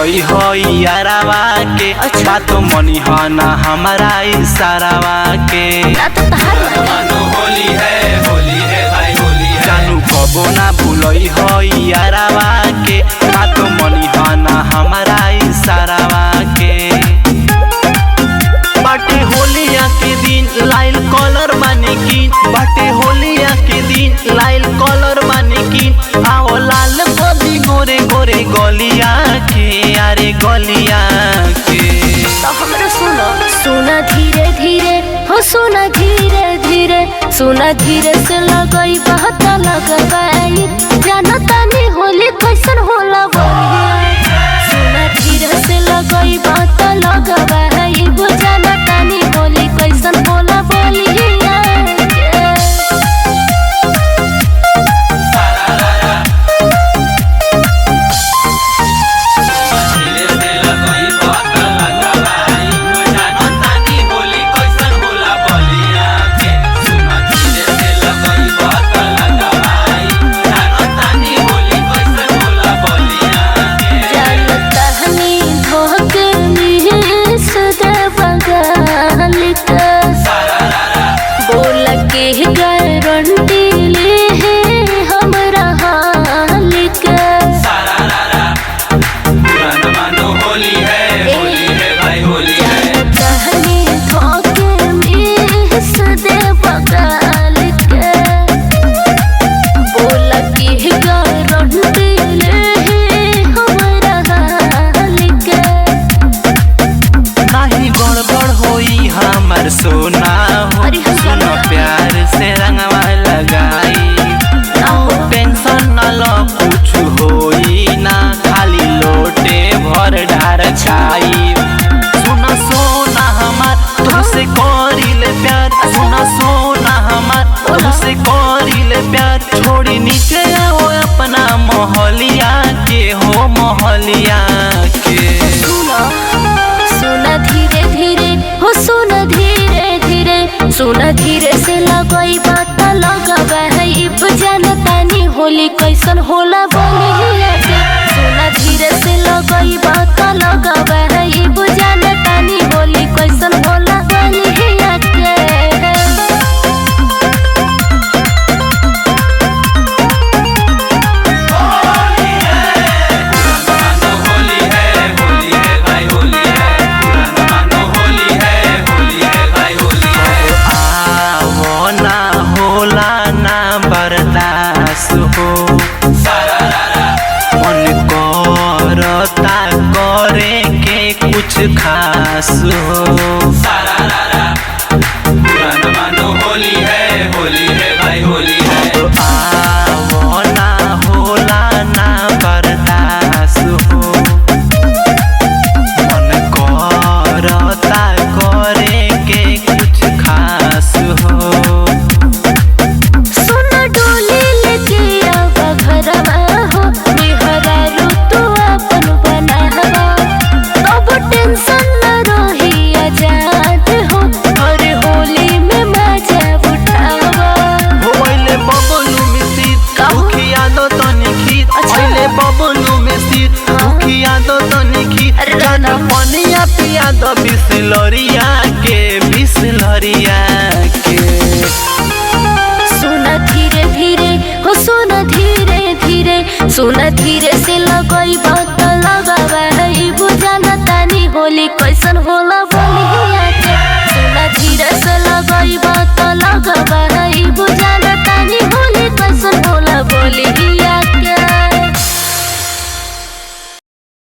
भूलई हो यारावा के। बात मनी हो ना हमारा इशारावा के। होली है भाई होली है। जानू कबो ना भूलई हो यारावा के। बात मनी हो ना हमारा इशारावा के। बाटे होलिया के दिन लाइल कलर माने की। बाटे होलिया के दिन लाइल कलर माने की। आओ लाल बदी गोरे गोरे गलिया के। अरे गलिया के तो हमरा सुना धीरे धीरे हो सुना धीरे धीरे। सुना धीरे से लगई बहुत लगवाई। जाना तानी होली कैसन होला बोलिया। सुना धीरे से लगई बहुत लगवाई। जाना तानी होली कैसन होला बोलिया। सोना हो सुनो प्यार से रंगवा लगाई। टेंशन न लो कुछ होई ना। खाली लोटे भर डार छाई। सुनो सोना हमार तुमसे करिले प्यार। सुनो सोना हमार तुमसे करिले प्यार। छोड़ी नीचे आओ अपना मोहलिया के हो मोहलिया के। सुना धीरे धीरे हो सुना धीरे धीरे। सुना धीरे से लगई बात लगवाई। जाना तानी होली कैसन होला बोलिया के। सुना धीरे से लगई बात लगवाई। जाना तानी होली कैसन होला बोलिया के। बर्दाश्त हो मन करता करे के कुछ खास हो। होली है भाई होली है। आवो ना होला ना बर्दाश्त हो मन करता करे के कुछ खास हो। पनिया पिया दो बिसलरिया के। सुना धीरे धीरे हो सुना धीरे धीरे। सुना धीरे से लगई बात